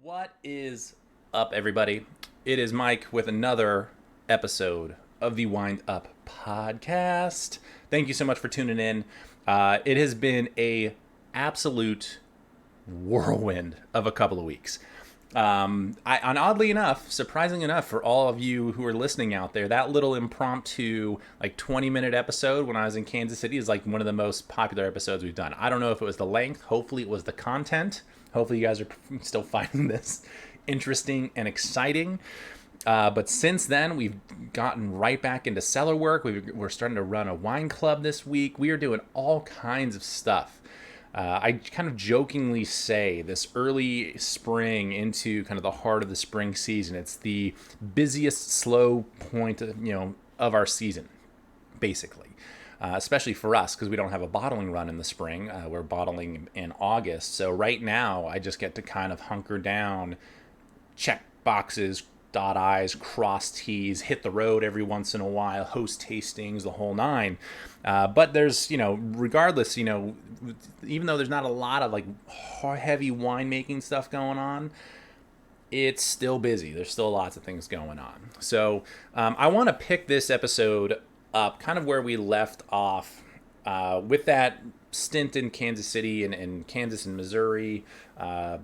What is up, everybody? It is Mike with another episode of the Wind Up podcast. Thank you so much for tuning in. It has been a absolute whirlwind of a couple of weeks. And oddly enough, surprising enough for all of you who are listening out there, that little impromptu, like 20-minute episode when I was in Kansas City is like one of the most popular episodes we've done. I don't know if it was the length. Hopefully it was the content. Hopefully you guys are still finding this interesting and exciting. But since then, we've gotten right back into cellar work. We're starting to run a wine club this week. We are doing all kinds of stuff. I kind of jokingly say this early spring into kind of the heart of the spring season. It's the busiest slow point, of our season, basically. Especially for us because we don't have a bottling run in the spring. We're bottling in August. So right now, I just get to kind of hunker down, check boxes, dot I's, cross T's, hit the road every once in a while, host tastings, the whole nine. But there's, regardless, even though there's not a lot of like heavy winemaking stuff going on, it's still busy. There's still lots of things going on. So I want to pick this episode up kind of where we left off with that stint in Kansas City and Kansas and Missouri a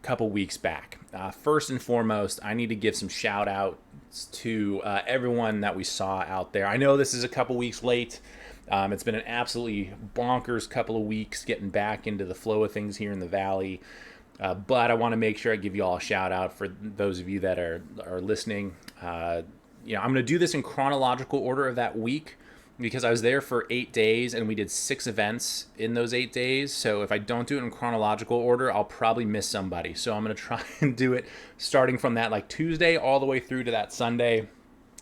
couple weeks back. First and foremost, I need to give some shout outs to everyone that we saw out there. I know this is a couple weeks late. It's been an absolutely bonkers couple of weeks getting back into the flow of things here in the Valley. But I want to make sure I give you all a shout out for those of you that are listening. I'm going to do this in chronological order of that week because I was there for 8 days and we did 6 events in those 8 days. So if I don't do it in chronological order, I'll probably miss somebody. So I'm going to try and do it starting from that like Tuesday all the way through to that Sunday.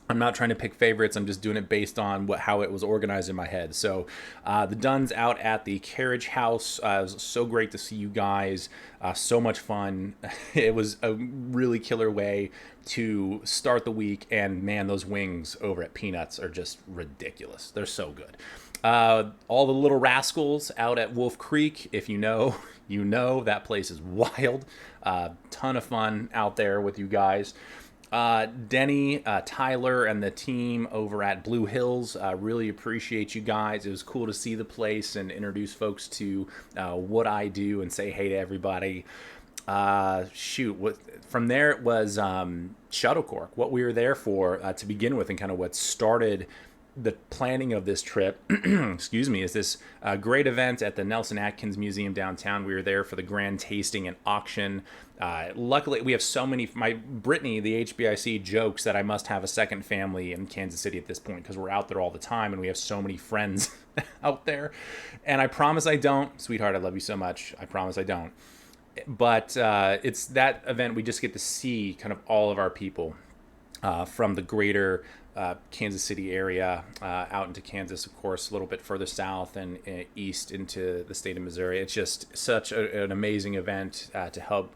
I'm not trying to pick favorites. I'm just doing it based on how it was organized in my head. So the Duns out at the Carriage House. It was so great to see you guys. So much fun. It was a really killer way to start the week. And man, those wings over at Peanuts are just ridiculous. They're so good. All the Little Rascals out at Wolf Creek. If you know, you know that place is wild. Ton of fun out there with you guys. Denny, Tyler, and the team over at Blue Hills, really appreciate you guys. It was cool to see the place and introduce folks to what I do and say hey to everybody. From there it was Shuttlecork, what we were there for to begin with, and kind of what started the planning of this trip, excuse me, is this great event at the Nelson Atkins Museum downtown. We were there for the grand tasting and auction. Luckily, we have so many. Brittany, the HBIC, jokes that I must have a second family in Kansas City at this point because we're out there all the time and we have so many friends out there. And I promise I don't. Sweetheart, I love you so much. I promise I don't. But it's that event we just get to see kind of all of our people from the greater Kansas City area out into Kansas, of course, a little bit further south and east into the state of Missouri. It's just such an amazing event to help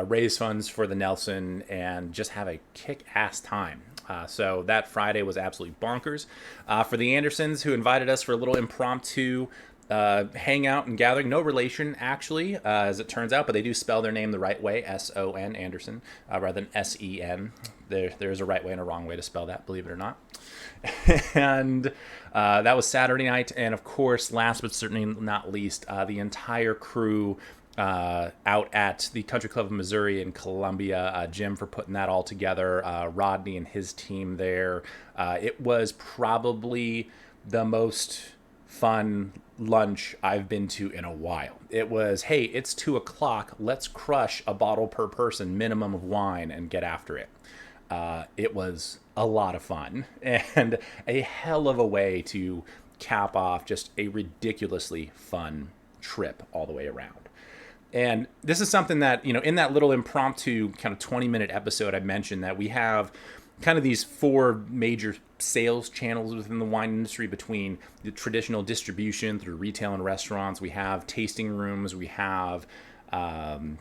raise funds for the Nelson and just have a kick-ass time. So that Friday was absolutely bonkers. For the Andersons, who invited us for a little impromptu hangout and gathering. No relation, actually, as it turns out, but they do spell their name the right way, S-O-N, Anderson, rather than S-E-N. There's a right way and a wrong way to spell that, believe it or not. And that was Saturday night. And, of course, last but certainly not least, the entire crew out at the Country Club of Missouri in Columbia. Jim for putting that all together. Rodney and his team there. It was probably the most fun lunch I've been to in a while. It was, hey, it's 2:00. Let's crush a bottle per person minimum of wine and get after it. It was a lot of fun and a hell of a way to cap off just a ridiculously fun trip all the way around. And this is something that, in that little impromptu kind of 20-minute episode, I mentioned that we have kind of these 4 major sales channels within the wine industry between the traditional distribution through retail and restaurants. We have tasting rooms. We have, I'm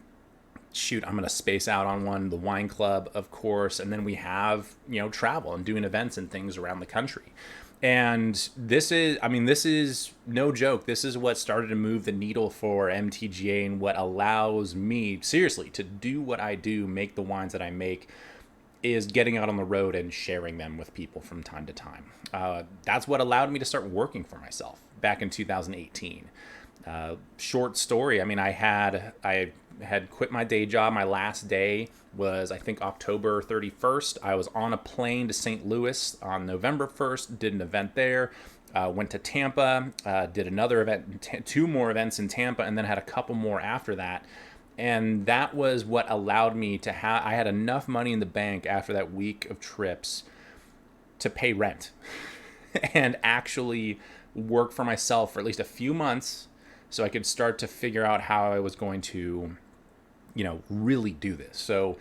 going to space out on one, the wine club, of course. And then we have, travel and doing events and things around the country. And this is no joke. This is what started to move the needle for MTGA and what allows me, seriously, to do what I do, make the wines that I make, is getting out on the road and sharing them with people from time to time. That's what allowed me to start working for myself back in 2018. Short story. I mean, I had quit my day job. My last day was, I think, October 31st. I was on a plane to St. Louis on November 1st, did an event there, went to Tampa, did another event, two more events in Tampa, and then had a couple more after that. And that was what allowed me to have, I had enough money in the bank after that week of trips to pay rent and actually work for myself for at least a few months so I could start to figure out how I was going to, really do this. So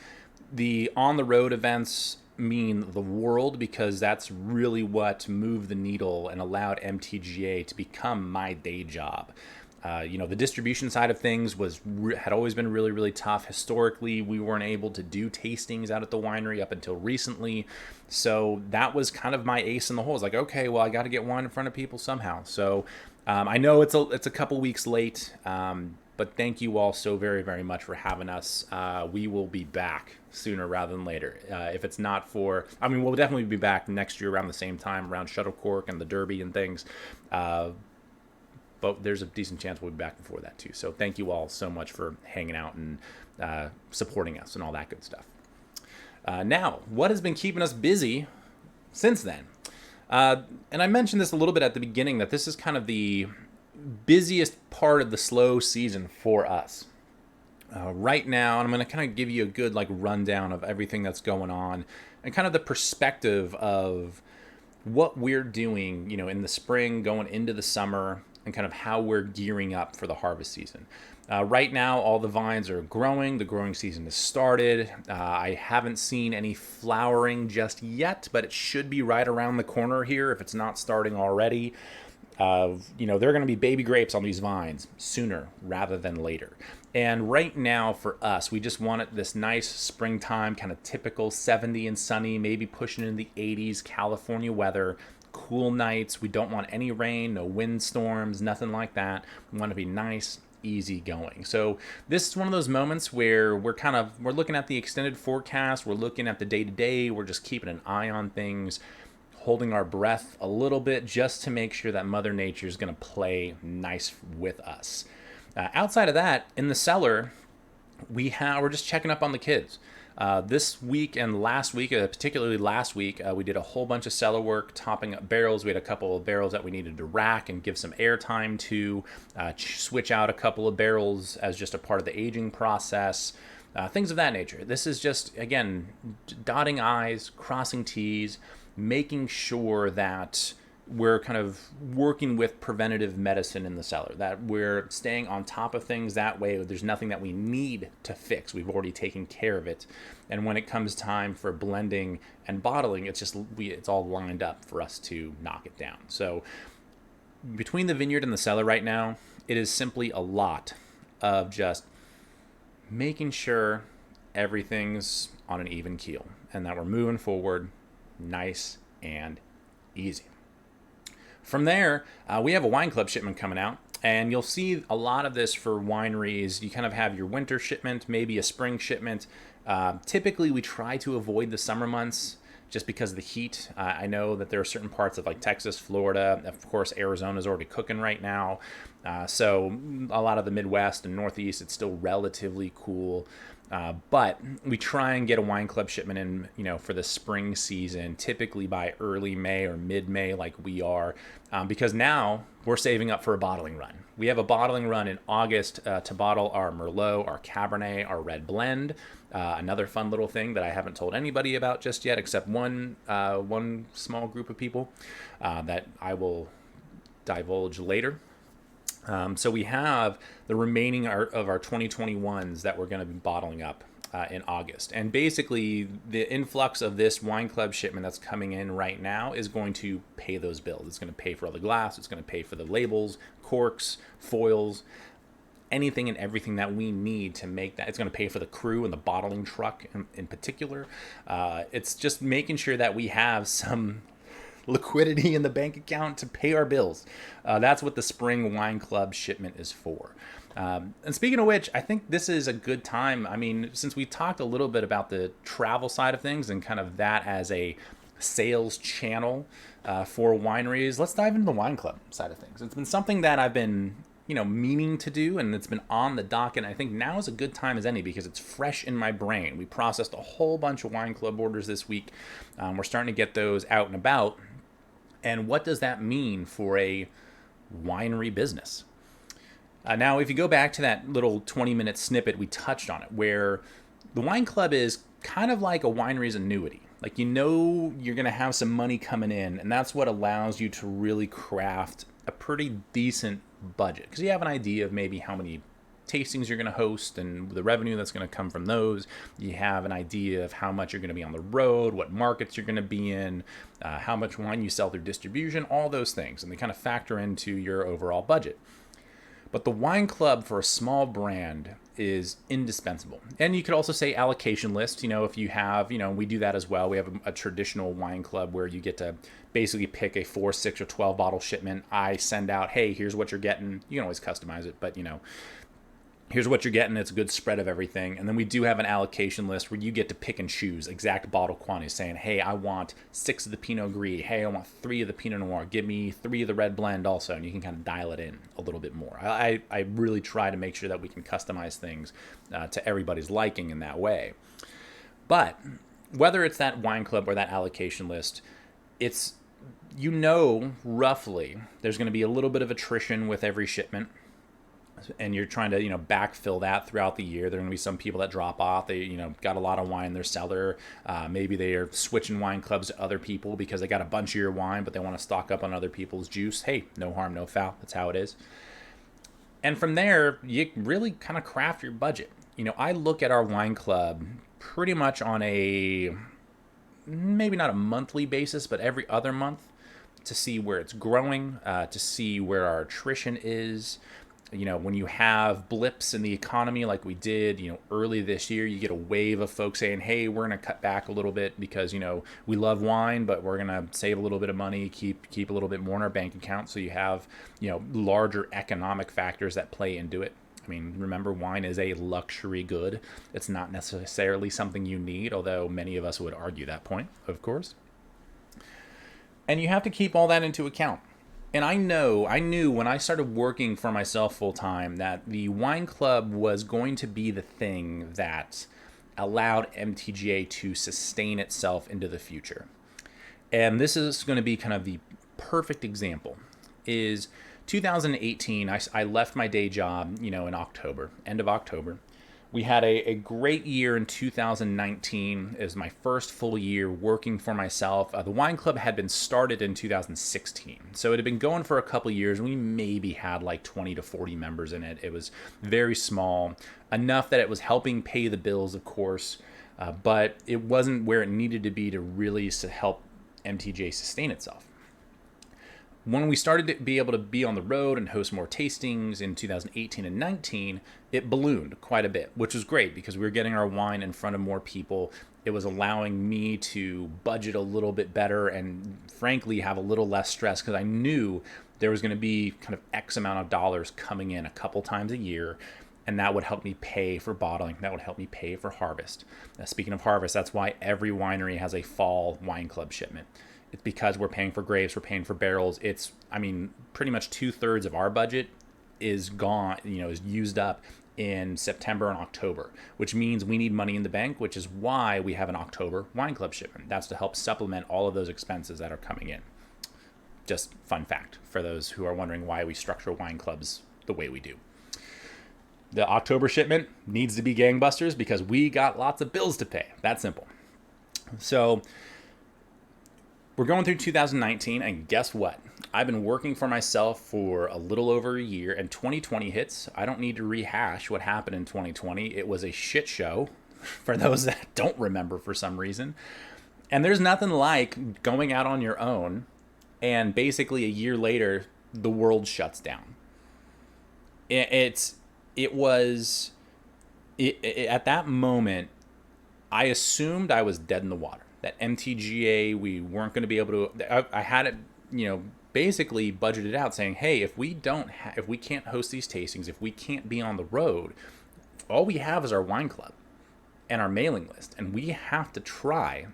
the on the road events mean the world, because that's really what moved the needle and allowed MTGA to become my day job. The distribution side of things had always been really, really tough. Historically, we weren't able to do tastings out at the winery up until recently. So that was kind of my ace in the hole. It's like, okay, well, I got to get wine in front of people somehow. So I know it's a couple weeks late, but thank you all so very, very much for having us. We will be back sooner rather than later. If it's not we'll definitely be back next year around the same time, around Shuttlecork and the Derby and things. But there's a decent chance we'll be back before that too. So thank you all so much for hanging out and supporting us and all that good stuff. Now, what has been keeping us busy since then? And I mentioned this a little bit at the beginning, that this is kind of the busiest part of the slow season for us. Right now, and I'm going to kind of give you a good rundown of everything that's going on and kind of the perspective of what we're doing, in the spring, going into the summer, and kind of how we're gearing up for the harvest season. Right now, all the vines are growing. The growing season has started. I haven't seen any flowering just yet, but it should be right around the corner here if it's not starting already. There are going to be baby grapes on these vines sooner rather than later. And right now for us, we just want this nice springtime, kind of typical 70 and sunny, maybe pushing in the 80s California weather. Cool nights. We don't want any rain, no windstorms, nothing like that. We want to be nice, easy going. So this is one of those moments where we're looking at the extended forecast. We're looking at the day-to-day. We're just keeping an eye on things, holding our breath a little bit just to make sure that Mother Nature is going to play nice with us. Outside of that, in the cellar, we're just checking up on the kids. This week and last week, particularly last week, we did a whole bunch of cellar work, topping up barrels. We had a couple of barrels that we needed to rack and give some air time to, switch out a couple of barrels as just a part of the aging process, things of that nature. This is just, again, dotting I's, crossing T's, making sure that we're kind of working with preventative medicine in the cellar, that we're staying on top of things. That way there's nothing that we need to fix. We've already taken care of it. And when it comes time for blending and bottling, it's all lined up for us to knock it down. So between the vineyard and the cellar right now, it is simply a lot of just making sure everything's on an even keel and that we're moving forward nice and easy. From there, we have a wine club shipment coming out, and you'll see a lot of this for wineries. You kind of have your winter shipment, maybe a spring shipment. Typically, we try to avoid the summer months just because of the heat. I know that there are certain parts of Texas, Florida, of course, Arizona's already cooking right now. So a lot of the Midwest and Northeast, it's still relatively cool. But we try and get a wine club shipment in, for the spring season, typically by early May or mid-May, like we are, because now we're saving up for a bottling run. We have a bottling run in August to bottle our Merlot, our Cabernet, our red blend. Another fun little thing that I haven't told anybody about just yet, except one small group of people that I will divulge later. So we have the remaining of our 2021s that we're going to be bottling up in August. And basically, the influx of this wine club shipment that's coming in right now is going to pay those bills. It's going to pay for all the glass. It's going to pay for the labels, corks, foils, anything and everything that we need to make that. It's going to pay for the crew and the bottling truck in particular. It's just making sure that we have some liquidity in the bank account to pay our bills. That's what the Spring Wine Club shipment is for. And speaking of which, I think this is a good time. I mean, since we talked a little bit about the travel side of things and kind of that as a sales channel for wineries, let's dive into the wine club side of things. It's been something that I've been meaning to do, and it's been on the docket. And I think now is a good time as any because it's fresh in my brain. We processed a whole bunch of wine club orders this week. We're starting to get those out and about. And what does that mean for a winery business? Now, if you go back to that little 20-minute snippet, we touched on it, where the wine club is kind of like a winery's annuity. Like, you're going to have some money coming in, and that's what allows you to really craft a pretty decent budget. Because you have an idea of maybe how many tastings you're going to host and the revenue that's going to come from those. You have an idea of how much you're going to be on the road, what markets you're going to be in, how much wine you sell through distribution, all those things. And they kind of factor into your overall budget. But the wine club for a small brand is indispensable. And you could also say allocation list. If you have, we do that as well. We have a traditional wine club where you get to basically pick a 4, 6, or 12 bottle shipment. I send out, hey, here's what you're getting. You can always customize it, but here's what you're getting. It's a good spread of everything. And then we do have an allocation list where you get to pick and choose exact bottle quantities, saying, hey, I want 6 of the Pinot Gris. Hey, I want 3 of the Pinot Noir. Give me 3 of the red blend also. And you can kind of dial it in a little bit more. I really try to make sure that we can customize things to everybody's liking in that way. But whether it's that wine club or that allocation list, it's, roughly there's going to be a little bit of attrition with every shipment. And you're trying to, backfill that throughout the year. There are going to be some people that drop off. They, got a lot of wine in their cellar. Maybe they are switching wine clubs to other people because they got a bunch of your wine, but they want to stock up on other people's juice. Hey, no harm, no foul. That's how it is. And from there, you really kind of craft your budget. I look at our wine club pretty much on a, maybe not a monthly basis, but every other month to see where it's growing, to see where our attrition is. When you have blips in the economy like we did, early this year, you get a wave of folks saying, hey, we're going to cut back a little bit because, we love wine, but we're going to save a little bit of money, keep a little bit more in our bank account. So you have, larger economic factors that play into it. I mean, remember, wine is a luxury good. It's not necessarily something you need, although many of us would argue that point, of course. And you have to keep all that into account. And I knew when I started working for myself full time that the wine club was going to be the thing that allowed MTGA to sustain itself into the future. And this is going to be kind of the perfect example. Is 2018, I left my day job, in October, end of October. We had a great year in 2019. It was my first full year working for myself. The wine club had been started in 2016. So it had been going for a couple of years. We maybe had like 20 to 40 members in it. It was very small, enough that it was helping pay the bills, of course, but it wasn't where it needed to be to really help MTGA sustain itself. When we started to be able to be on the road and host more tastings in 2018 and 19, it ballooned quite a bit, which was great because we were getting our wine in front of more people. It was allowing me to budget a little bit better and, frankly, have a little less stress because I knew there was going to be kind of X amount of dollars coming in a couple times a year, and that would help me pay for bottling. That would help me pay for harvest. Speaking of harvest, that's why every winery has a fall wine club shipment. It's because we're paying for grapes, we're paying for barrels. Pretty much 2/3 of our budget is gone, is used up in September and October, which means we need money in the bank, which is why we have an October wine club shipment. That's to help supplement all of those expenses that are coming in. Just fun fact for those who are wondering why we structure wine clubs the way we do. The October shipment needs to be gangbusters because we got lots of bills to pay. That simple. So we're going through 2019, and guess what? I've been working for myself for a little over a year, and 2020 hits. I don't need to rehash what happened in 2020. It was a shit show, for those that don't remember for some reason. And there's nothing like going out on your own, and basically a year later, the world shuts down. At that moment, I assumed I was dead in the water. that MTGA, we weren't going to be able to, I had it, basically budgeted out saying, hey, if we can't host these tastings, if we can't be on the road, all we have is our wine club and our mailing list. And we have to try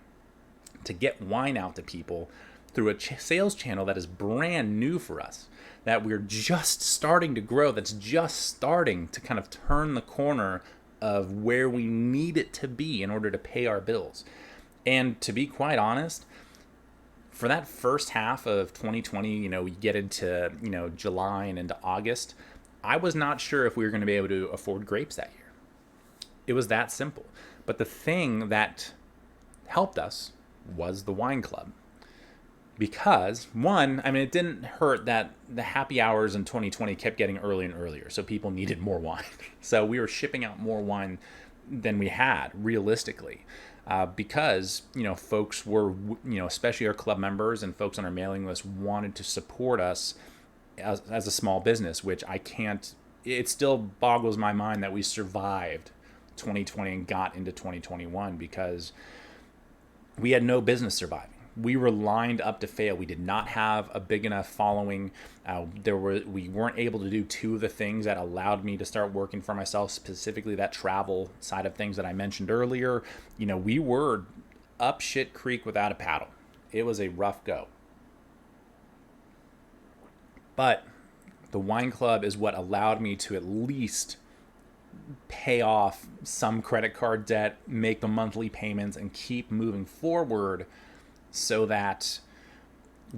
to get wine out to people through a sales channel that is brand new for us, that we're just starting to grow, that's just starting to kind of turn the corner of where we need it to be in order to pay our bills. And to be quite honest, for that first half of 2020, we get into, July and into August, I was not sure if we were going to be able to afford grapes that year. It was that simple. But the thing that helped us was the wine club. Because, one, it didn't hurt that the happy hours in 2020 kept getting earlier and earlier, so people needed more wine. So we were shipping out more wine than we had, realistically. Because, folks were, especially our club members and folks on our mailing list wanted to support us as a small business, which it still boggles my mind that we survived 2020 and got into 2021 because we had no business surviving. We were lined up to fail. We did not have a big enough following. We weren't able to do two of the things that allowed me to start working for myself, specifically that travel side of things that I mentioned earlier. We were up shit creek without a paddle. It was a rough go. But the wine club is what allowed me to at least pay off some credit card debt, make the monthly payments, and keep moving forward so that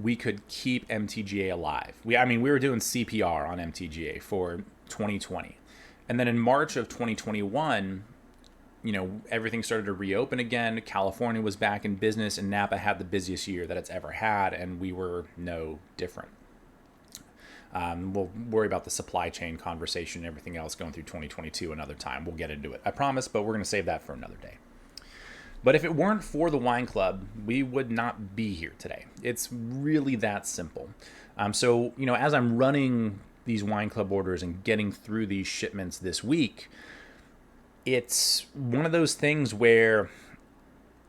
we could keep MTGA alive. We were doing CPR on MTGA for 2020. And then in March of 2021, everything started to reopen again. California was back in business, and Napa had the busiest year that it's ever had, and we were no different. We'll worry about the supply chain conversation and everything else going through 2022 another time. We'll get into it, I promise, but we're going to save that for another day. But if it weren't for the wine club, we would not be here today. It's really that simple. So, as I'm running these wine club orders and getting through these shipments this week, it's one of those things where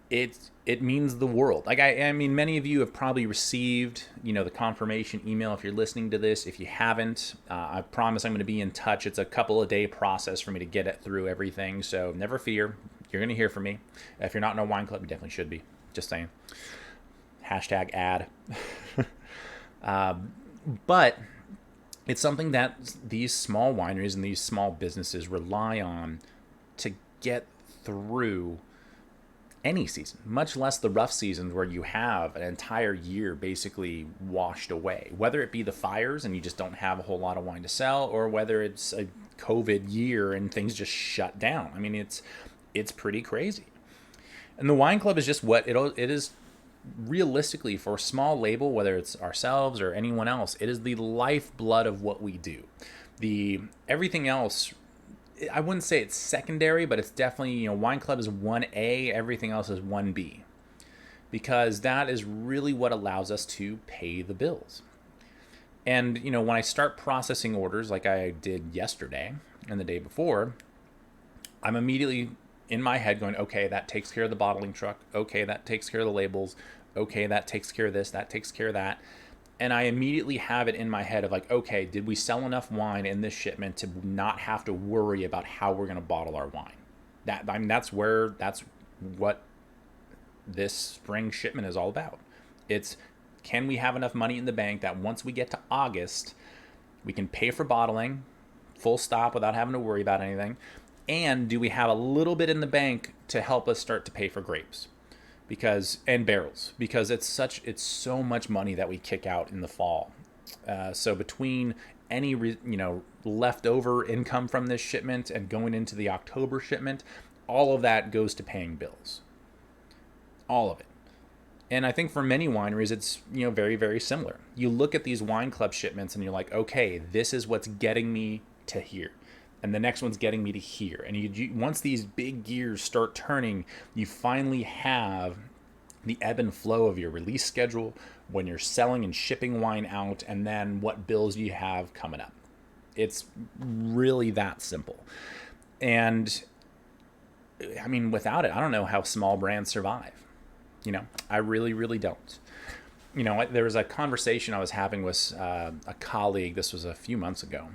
it means the world. Like, many of you have probably received, the confirmation email if you're listening to this. If you haven't, I promise I'm going to be in touch. It's a couple of day process for me to get it through everything. So never fear. You're going to hear from me. If you're not in a wine club, you definitely should be. Just saying. Hashtag ad. But it's something that these small wineries and these small businesses rely on to get through any season, much less the rough seasons where you have an entire year basically washed away, whether it be the fires and you just don't have a whole lot of wine to sell, or whether it's a COVID year and things just shut down. It's pretty crazy. And the wine club is just what it is realistically for a small label, whether it's ourselves or anyone else. It is the lifeblood of what we do. Everything else, I wouldn't say it's secondary, but it's definitely, wine club is 1A, everything else is 1B. Because that is really what allows us to pay the bills. And, when I start processing orders like I did yesterday and the day before, I'm immediately in my head going, okay, that takes care of the bottling truck. Okay, that takes care of the labels. Okay, that takes care of this. That takes care of that. And I immediately have it in my head of like, okay, did we sell enough wine in this shipment to not have to worry about how we're going to bottle our wine? That's what this spring shipment is all about. It's, can we have enough money in the bank that once we get to August, we can pay for bottling, full stop, without having to worry about anything? And do we have a little bit in the bank to help us start to pay for grapes? And barrels, because it's so much money that we kick out in the fall. So between any leftover income from this shipment and going into the October shipment, all of that goes to paying bills. All of it. And I think for many wineries, it's very, very similar. You look at these wine club shipments and you're like, okay, this is what's getting me to here. And the next one's getting me to here. And once these big gears start turning, you finally have the ebb and flow of your release schedule, when you're selling and shipping wine out, and then what bills you have coming up. It's really that simple. And without it, I don't know how small brands survive. I really, really don't. There was a conversation I was having with a colleague. This was a few months ago.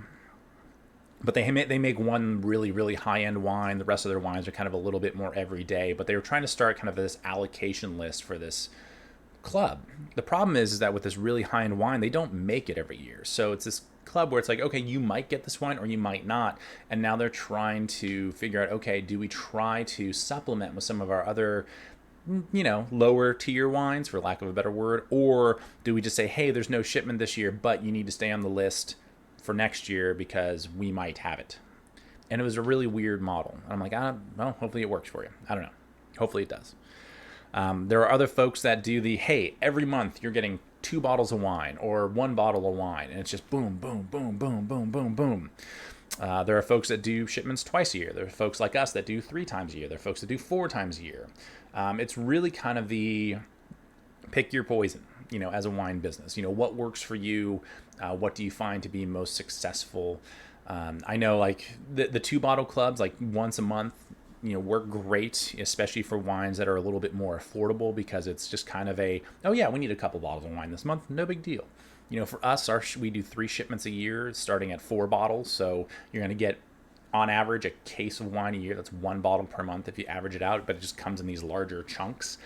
But they make one really, really high-end wine. The rest of their wines are kind of a little bit more everyday. But they were trying to start kind of this allocation list for this club. The problem is that with this really high-end wine, they don't make it every year. So it's this club where it's like, okay, you might get this wine or you might not. And now they're trying to figure out, okay, do we try to supplement with some of our other lower tier wines, for lack of a better word, or do we just say, hey, there's no shipment this year, but you need to stay on the list for next year because we might have it. And it was a really weird model. And I'm like, well, hopefully it works for you. I don't know. Hopefully it does. There are other folks that do hey, every month you're getting 2 bottles of wine or 1 bottle of wine, and it's just boom, boom, boom, boom, boom, boom, boom. There are folks that do shipments twice a year. There are folks like us that do 3 times a year. There are folks that do 4 times a year. It's really kind of the pick your poison, as a wine business. What works for you? What do you find to be most successful? I know like the 2 bottle clubs, like once a month, work great, especially for wines that are a little bit more affordable, because it's just kind of we need a couple bottles of wine this month. No big deal. For us, we do 3 shipments a year starting at 4 bottles. So you're going to get, on average, a case of wine a year. That's 1 bottle per month if you average it out, but it just comes in these larger chunks,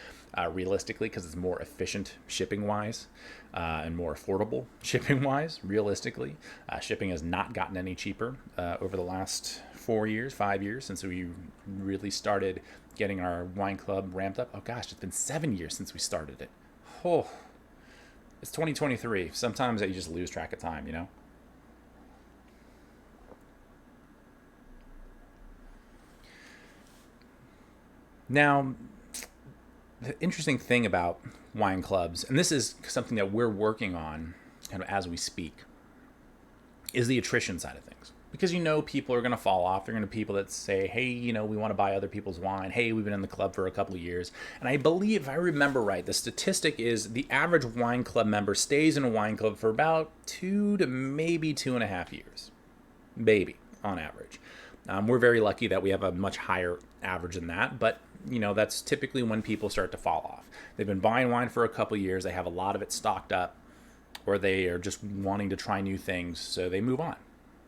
realistically, because it's more efficient shipping-wise and more affordable shipping-wise, realistically. Shipping has not gotten any cheaper over the last 5 years, since we really started getting our wine club ramped up. Oh gosh, it's been 7 years since we started it. Oh, it's 2023. Sometimes you just lose track of time, Now, the interesting thing about wine clubs, and this is something that we're working on kind of as we speak, is the attrition side of things. Because people are going to fall off. They're going to be people that say, hey, we want to buy other people's wine. Hey, we've been in the club for a couple of years. And I believe, if I remember right, the statistic is the average wine club member stays in a wine club for about 2 to maybe 2.5 years. Maybe, on average. We're very lucky that we have a much higher average than that. But, that's typically when people start to fall off. They've been buying wine for a couple of years. They have a lot of it stocked up. Or they are just wanting to try new things. So they move on.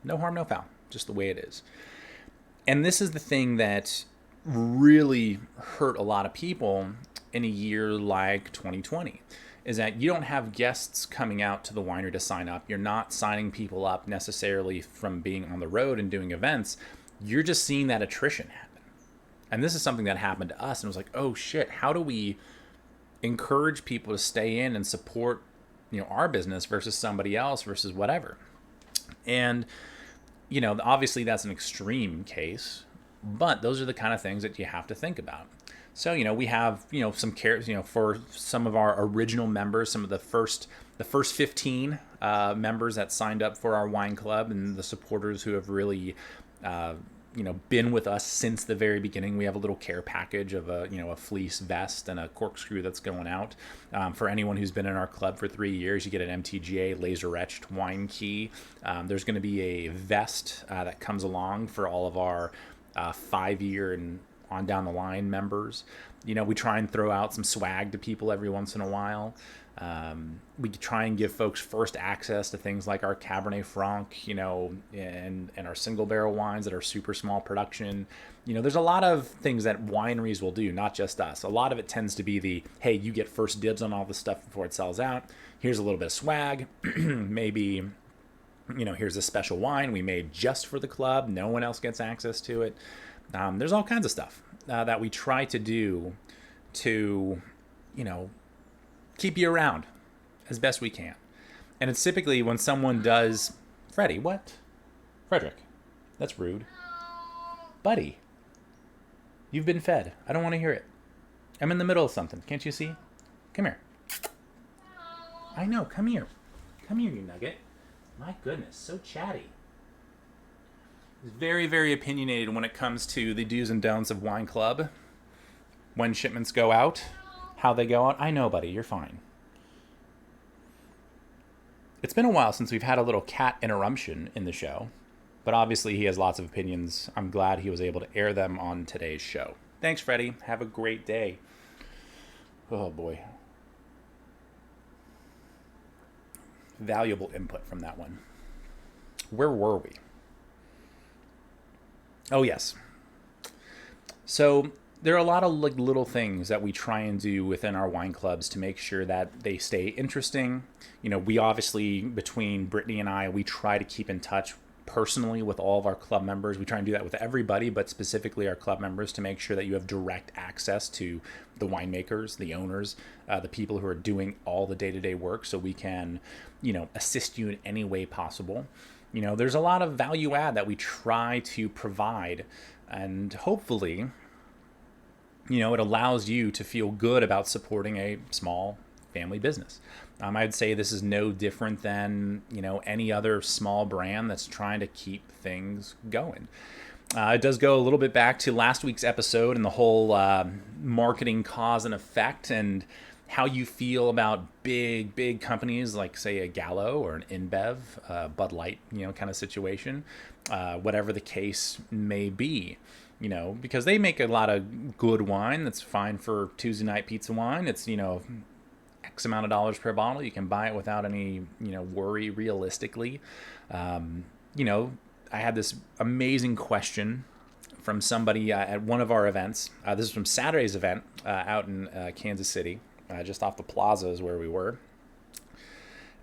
No harm, no foul, just the way it is. And this is the thing that really hurt a lot of people in a year like 2020, is that you don't have guests coming out to the winery to sign up. You're not signing people up necessarily from being on the road and doing events. You're just seeing that attrition happen. And this is something that happened to us, and it was like, oh shit, how do we encourage people to stay in and support, our business versus somebody else versus whatever? And, obviously that's an extreme case, but those are the kind of things that you have to think about. So, we have, some care, for some of our original members, some of the first 15 members that signed up for our wine club, and the supporters who have really, been with us since the very beginning. We have a little care package of a fleece vest and a corkscrew that's going out. For anyone who's been in our club for 3 years, you get an MTGA laser etched wine key. There's going to be a vest that comes along for all of our 5-year and on down the line members. We try and throw out some swag to people every once in a while. We try and give folks first access to things like our Cabernet Franc, and our single barrel wines that are super small production. There's a lot of things that wineries will do, not just us. A lot of it tends to be hey, you get first dibs on all this stuff before it sells out. Here's a little bit of swag. Maybe, here's a special wine we made just for the club. No one else gets access to it. There's all kinds of stuff that we try to do to, keep you around as best we can. And it's typically when someone does... Freddie, what? Frederick, that's rude. Buddy, you've been fed. I don't want to hear it. I'm in the middle of something. Can't you see? Come here. I know, come here. Come here, you nugget. My goodness, so chatty. He's very, very opinionated when it comes to the do's and don'ts of wine club. When shipments go out, how they go out. I know, buddy, you're fine. It's been a while since we've had a little cat interruption in the show, but obviously he has lots of opinions. I'm glad he was able to air them on today's show. Thanks, Freddie. Have a great day. Oh boy. Valuable input from that one. Where were we? Oh, yes. So there are a lot of like little things that we try and do within our wine clubs to make sure that they stay interesting. We obviously, between Brittany and I, we try to keep in touch personally with all of our club members. We try and do that with everybody, but specifically our club members, to make sure that you have direct access to the winemakers, the owners, the people who are doing all the day-to-day work, so we can, assist you in any way possible. There's a lot of value add that we try to provide, and hopefully, it allows you to feel good about supporting a small family business. I'd say this is no different than, any other small brand that's trying to keep things going. It does go a little bit back to last week's episode and the whole marketing cause and effect, and how you feel about big companies like, say, a Gallo or an InBev, Bud Light, kind of situation, whatever the case may be. Because they make a lot of good wine that's fine for Tuesday night pizza wine. It's, X amount of dollars per bottle. You can buy it without any, worry realistically. I had this amazing question from somebody at one of our events. This is from Saturday's event out in Kansas City, just off the plaza is where we were.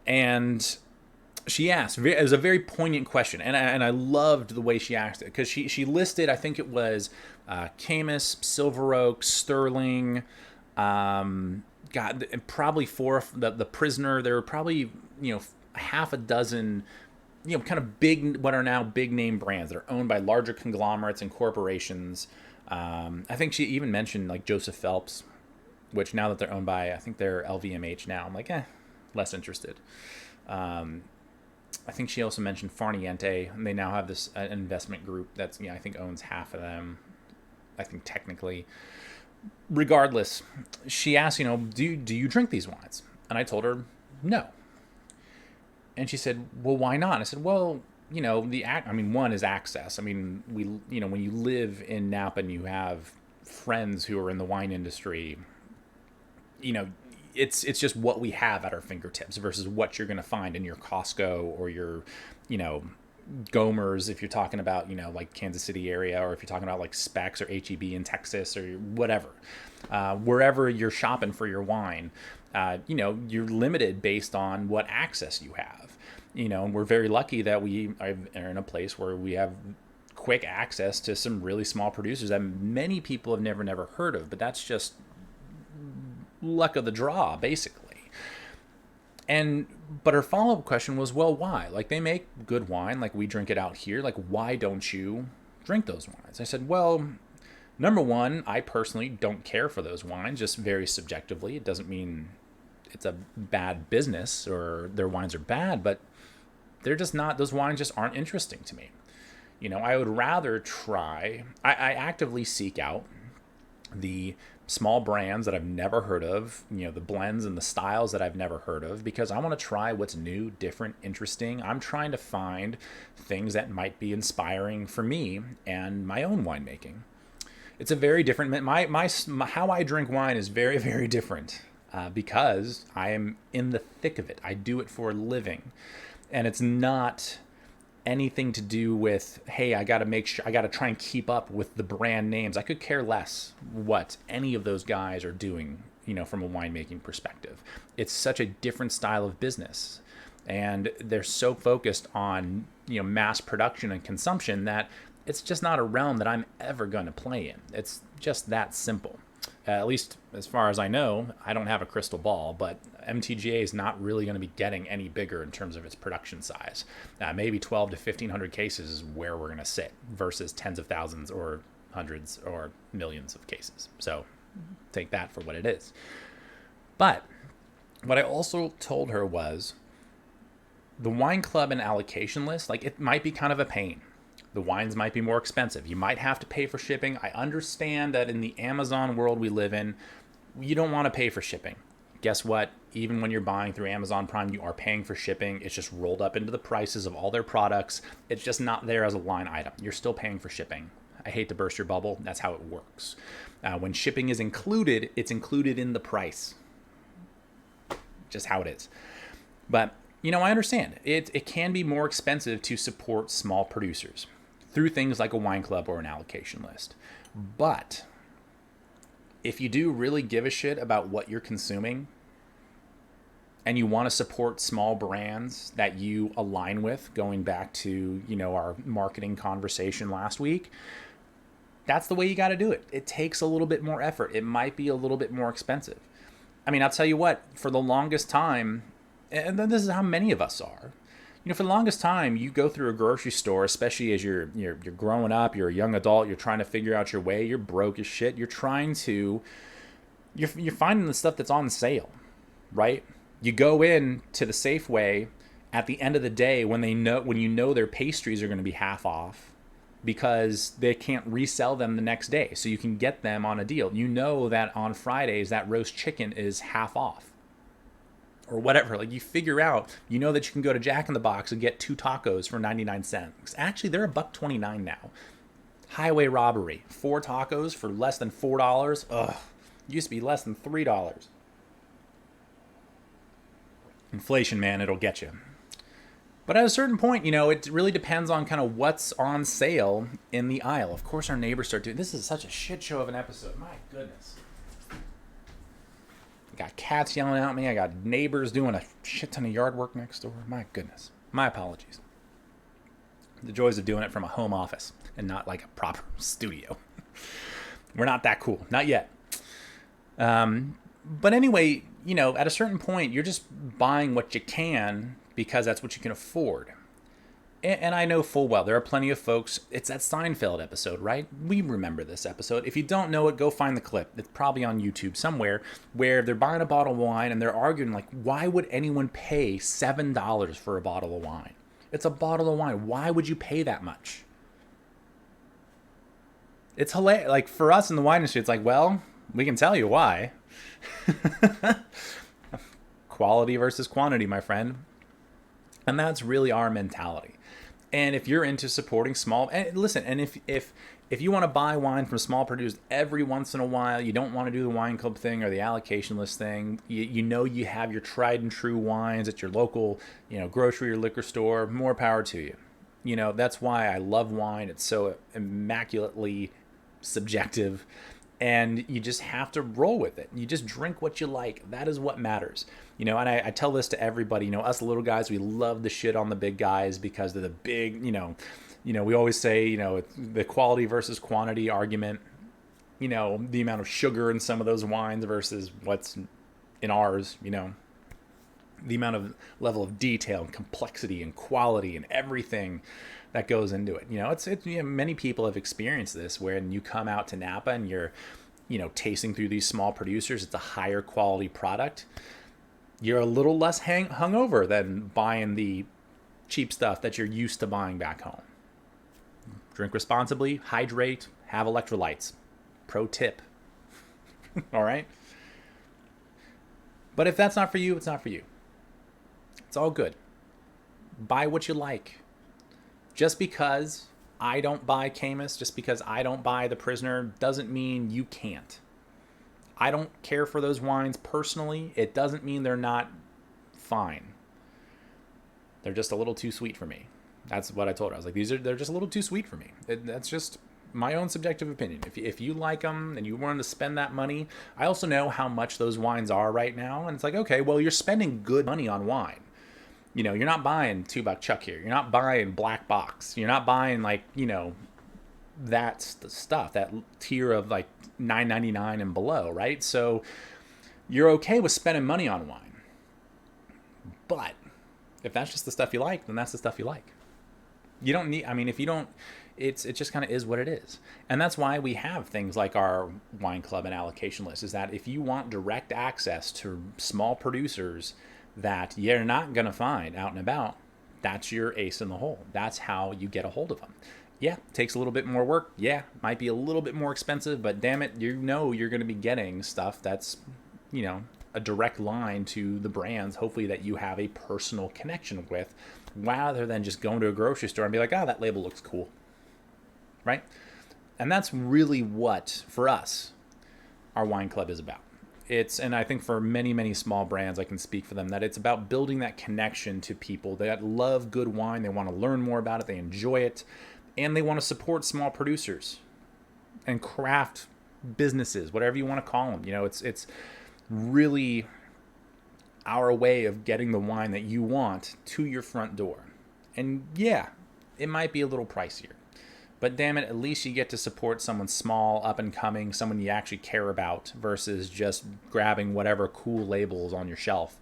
And she asked, it was a very poignant question, and I loved the way she asked it, because she listed, I think it was Caymus, Silver Oak, Sterling, probably four, the Prisoner. There were probably, half a dozen, kind of big, what are now big name brands that are owned by larger conglomerates and corporations. I think she even mentioned like Joseph Phelps, which now that they're owned by, I think they're LVMH now, I'm like, less interested. I think she also mentioned Farniente, and they now have this investment group that's, I think owns half of them, I think technically. Regardless, she asked, do you drink these wines? And I told her, no. And she said, well, why not? I said, well, one is access. When you live in Napa and you have friends who are in the wine industry, it's just what we have at our fingertips versus what you're going to find in your Costco or your, Gomers, if you're talking about, like Kansas City area, or if you're talking about like Specs or HEB in Texas or whatever, wherever you're shopping for your wine, you're limited based on what access you have, and we're very lucky that we are in a place where we have quick access to some really small producers that many people have never heard of, but that's just luck of the draw, basically. But her follow-up question was, well, why? Like, they make good wine, like we drink it out here. Like, why don't you drink those wines? I said, well, number one, I personally don't care for those wines, just very subjectively. It doesn't mean it's a bad business or their wines are bad, but they're just not, those wines just aren't interesting to me. I would rather try, I actively seek out the small brands that I've never heard of, the blends and the styles that I've never heard of, because I want to try what's new, different, interesting. I'm trying to find things that might be inspiring for me and my own winemaking. It's a very different, my how I drink wine is very, very different because I am in the thick of it. I do it for a living, and it's not anything to do with, hey, I got to try and keep up with the brand names. I could care less what any of those guys are doing, from a winemaking perspective. It's such a different style of business, and they're so focused on, mass production and consumption that it's just not a realm that I'm ever going to play in. It's just that simple. At least as far as I know. I don't have a crystal ball, but MTGA is not really going to be getting any bigger in terms of its production size. Maybe 12 to 1,500 cases is where we're going to sit versus tens of thousands or hundreds or millions of cases. So take that for what it is. But what I also told her was the wine club and allocation list, like, it might be kind of a pain. The wines might be more expensive. You might have to pay for shipping. I understand that in the Amazon world we live in, you don't want to pay for shipping. Guess what? Even when you're buying through Amazon Prime, you are paying for shipping. It's just rolled up into the prices of all their products. It's just not there as a line item. You're still paying for shipping. I hate to burst your bubble. That's how it works. When shipping is included, it's included in the price. Just how it is. But, I understand. It can be more expensive to support small producers through things like a wine club or an allocation list. But if you do really give a shit about what you're consuming and you want to support small brands that you align with, going back to, our marketing conversation last week, that's the way you got to do it. It takes a little bit more effort. It might be a little bit more expensive. I mean, I'll tell you what, for the longest time, and this is how many of us are, for the longest time, you go through a grocery store, especially as you're growing up, you're a young adult, you're trying to figure out your way, you're broke as shit, you're finding the stuff that's on sale, right? You go in to the Safeway at the end of the day when you know their pastries are going to be half off because they can't resell them the next day. So you can get them on a deal. You know that on Fridays that roast chicken is half off or whatever. Like you figure out, that you can go to Jack in the Box and get 2 tacos for 99 cents. Actually, they're $1.29 now. Highway robbery. 4 tacos for less than $4. Ugh. Used to be less than $3. Inflation, man, it'll get you. But at a certain point, it really depends on kind of what's on sale in the aisle. Of course, our neighbors start doing... This is such a shit show of an episode. My goodness. I got cats yelling at me. I got neighbors doing a shit ton of yard work next door. My goodness. My apologies. The joys of doing it from a home office and not like a proper studio. We're not that cool. Not yet. But anyway, at a certain point, you're just buying what you can because that's what you can afford. And I know full well, there are plenty of folks, it's that Seinfeld episode, right? We remember this episode. If you don't know it, go find the clip. It's probably on YouTube somewhere, where they're buying a bottle of wine and they're arguing, like, why would anyone pay $7 for a bottle of wine? It's a bottle of wine. Why would you pay that much? It's hilarious. Like, for us in the wine industry, it's like, well, we can tell you why. Quality versus quantity, my friend. And that's really our mentality. And if you're into supporting small, and listen, and if you want to buy wine from small producers every once in a while, you don't want to do the wine club thing or the allocation list thing, you have your tried and true wines at your local, grocery or liquor store, more power to you. That's why I love wine. It's so immaculately subjective. And you just have to roll with it. You just drink what you like. That is what matters. And I tell this to everybody. Us little guys, we love the shit on the big guys because they're the big, we always say, the quality versus quantity argument, the amount of sugar in some of those wines versus what's in ours, the amount of level of detail and complexity and quality and everything that goes into it. Many people have experienced this when you come out to Napa and you're, tasting through these small producers. It's a higher quality product. You're a little less hungover than buying the cheap stuff that you're used to buying back home. Drink responsibly, hydrate, have electrolytes. Pro tip. All right? But if that's not for you, it's not for you. It's all good. Buy what you like. Just because I don't buy Camus, just because I don't buy The Prisoner, doesn't mean you can't. I don't care for those wines personally. It doesn't mean they're not fine. They're just a little too sweet for me. That's what I told her. I was like, they're just a little too sweet for me. That's just my own subjective opinion. If you like them and you want to spend that money, I also know how much those wines are right now. And it's like, okay, well, you're spending good money on wine. You're not buying $2 Chuck here. You're not buying Black Box. You're not buying that stuff, that tier of $9.99 and below, right? So you're okay with spending money on wine. But if that's just the stuff you like, then that's the stuff you like. You don't need, if you don't, it just kind of is what it is. And that's why we have things like our wine club and allocation list, is that if you want direct access to small producers that you're not going to find out and about, that's your ace in the hole. That's how you get a hold of them. Yeah, it takes a little bit more work. Yeah, might be a little bit more expensive, but damn it, you're going to be getting stuff that's, a direct line to the brands, hopefully that you have a personal connection with, rather than just going to a grocery store and be like, oh, that label looks cool. Right? And that's really what, for us, our wine club is about. And I think for many, many small brands, I can speak for them, that it's about building that connection to people that love good wine. They want to learn more about it. They enjoy it. And they want to support small producers and craft businesses, whatever you want to call them. It's really our way of getting the wine that you want to your front door. And yeah, it might be a little pricier, but damn it, at least you get to support someone small, up and coming, someone you actually care about, versus just grabbing whatever cool labels on your shelf,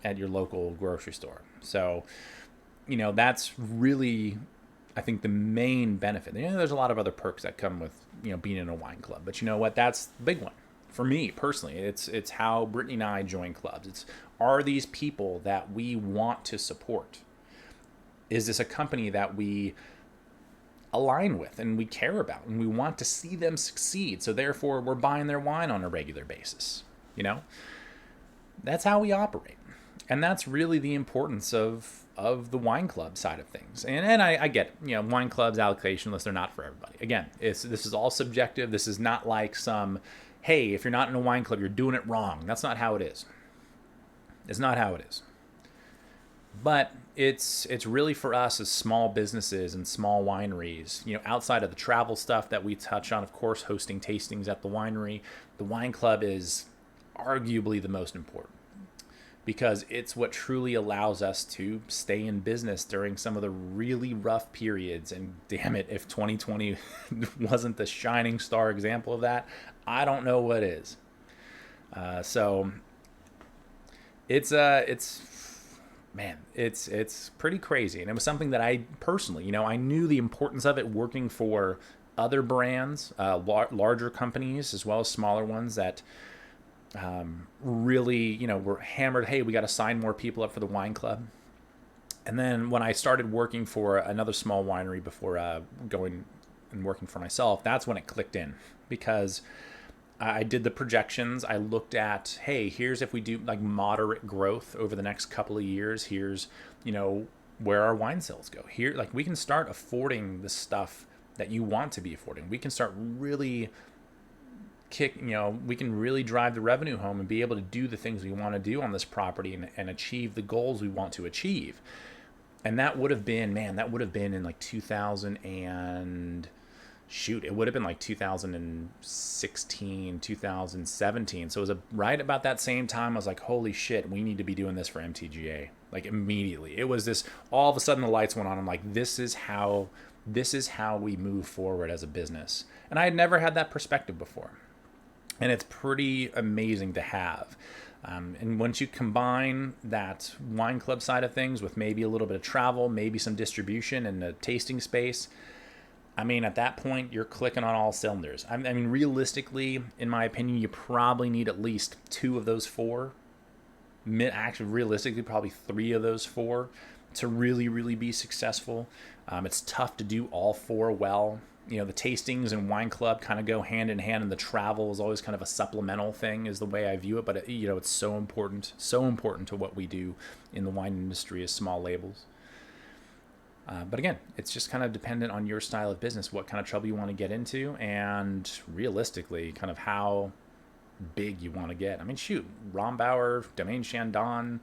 at your local grocery store. So, that's really, I think, the main benefit. There's a lot of other perks that come with, being in a wine club, but you know what? That's the big one. For me personally, it's how Brittany and I join clubs. Are these people that we want to support? Is this a company that we align with and we care about and we want to see them succeed? So therefore, we're buying their wine on a regular basis. That's how we operate. And that's really the importance of the wine club side of things. And I get, wine clubs, allocation lists, they're not for everybody. Again, this is all subjective. This is not like some, hey, if you're not in a wine club, you're doing it wrong. That's not how it is. It's not how it is. But it's really for us as small businesses and small wineries, outside of the travel stuff that we touch on, of course, hosting tastings at the winery, the wine club is arguably the most important, because it's what truly allows us to stay in business during some of the really rough periods. And damn it, if 2020 wasn't the shining star example of that, I don't know what is. So it's pretty crazy. And it was something that I personally, I knew the importance of it working for other brands, larger companies, as well as smaller ones that really, were hammered, hey, we got to sign more people up for the wine club. And then when I started working for another small winery before going and working for myself, that's when it clicked in, because I did the projections. I looked at, hey, here's if we do like moderate growth over the next couple of years, here's, where our wine sales go. Here, like, we can start affording the stuff that you want to be affording. We can start really we can really drive the revenue home and be able to do the things we want to do on this property and achieve the goals we want to achieve. And that would have been, in like 2000 and it would have been like 2016, 2017. So it was right about that same time. I was like, holy shit, we need to be doing this for MTGA. Like, immediately. It was this, all of a sudden the lights went on. I'm like, this is how we move forward as a business. And I had never had that perspective before. And it's pretty amazing to have. And once you combine that wine club side of things with maybe a little bit of travel, maybe some distribution and a tasting space, at that point, you're clicking on all cylinders. Realistically, in my opinion, you probably need at least 2 of those 4. Actually, realistically, probably 3 of those 4 to really, really be successful. It's tough to do all 4 well. The tastings and wine club kind of go hand in hand, and the travel is always kind of a supplemental thing, is the way I view it. But it's so important to what we do in the wine industry as small labels. But again, it's just kind of dependent on your style of business, what kind of trouble you want to get into, and realistically, kind of how big you want to get. Rombauer, Domaine Chandon,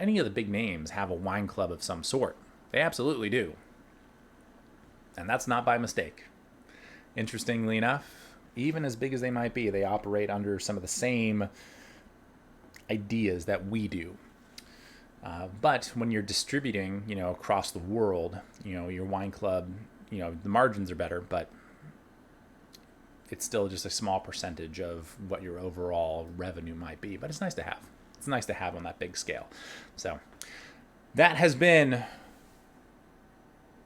any of the big names have a wine club of some sort. They absolutely do. And that's not by mistake. Interestingly enough, even as big as they might be, they operate under some of the same ideas that we do. But when you're distributing, across the world, your wine club, the margins are better, but it's still just a small percentage of what your overall revenue might be. But it's nice to have. It's nice to have on that big scale. So that has been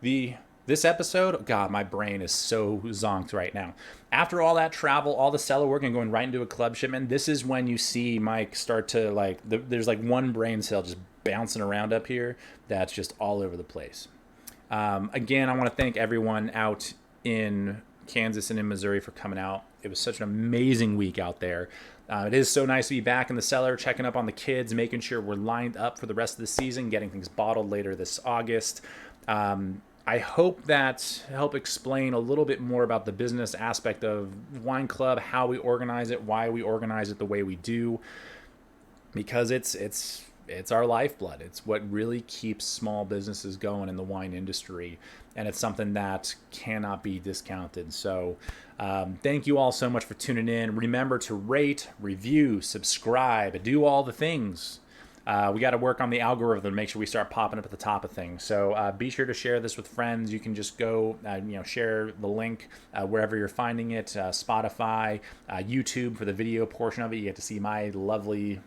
this episode. God, my brain is so zonked right now. After all that travel, all the cellar work, and going right into a club shipment, this is when you see Mike start to there's like one brain cell just bouncing around up here that's just all over the place. Again, I want to thank everyone out in Kansas and in Missouri for coming out. It was such an amazing week out there. It is so nice to be back in the cellar, checking up on the kids, making sure we're lined up for the rest of the season, getting things bottled later this August. I hope that help explain a little bit more about the business aspect of Wine Club, how we organize it, why we organize it the way we do, because it's our lifeblood. It's what really keeps small businesses going in the wine industry, and it's something that cannot be discounted. So thank you all so much for tuning in. Remember to rate, review, subscribe, do all the things. We got to work on the algorithm to make sure we start popping up at the top of things. So be sure to share this with friends. You can just go, share the link wherever you're finding it. Spotify, YouTube for the video portion of it. You get to see my lovely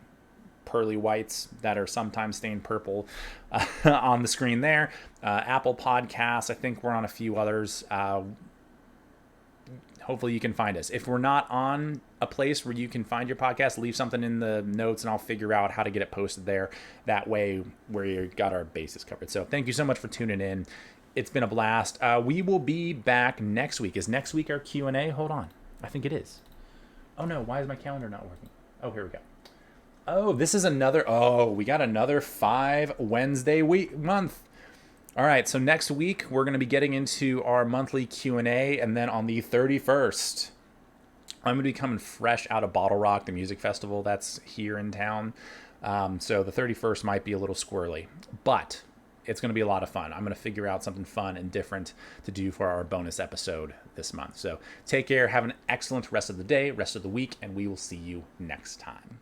pearly whites that are sometimes stained purple on the screen there. Apple Podcasts. I think we're on a few others. Hopefully you can find us. If we're not on a place where you can find your podcast, leave something in the notes and I'll figure out how to get it posted there. That way we got our bases covered. So thank you so much for tuning in. It's been a blast. We will be back next week. Is next week our Q&A? Hold on. I think it is. Oh no, why is my calendar not working? Oh, here we go. Oh, this is we got another 5 Wednesday month. All right, so next week we're going to be getting into our monthly Q&A, and then on the 31st, I'm going to be coming fresh out of Bottle Rock, the music festival that's here in town. So the 31st might be a little squirrely, but it's going to be a lot of fun. I'm going to figure out something fun and different to do for our bonus episode this month. So take care, have an excellent rest of the day, rest of the week, and we will see you next time.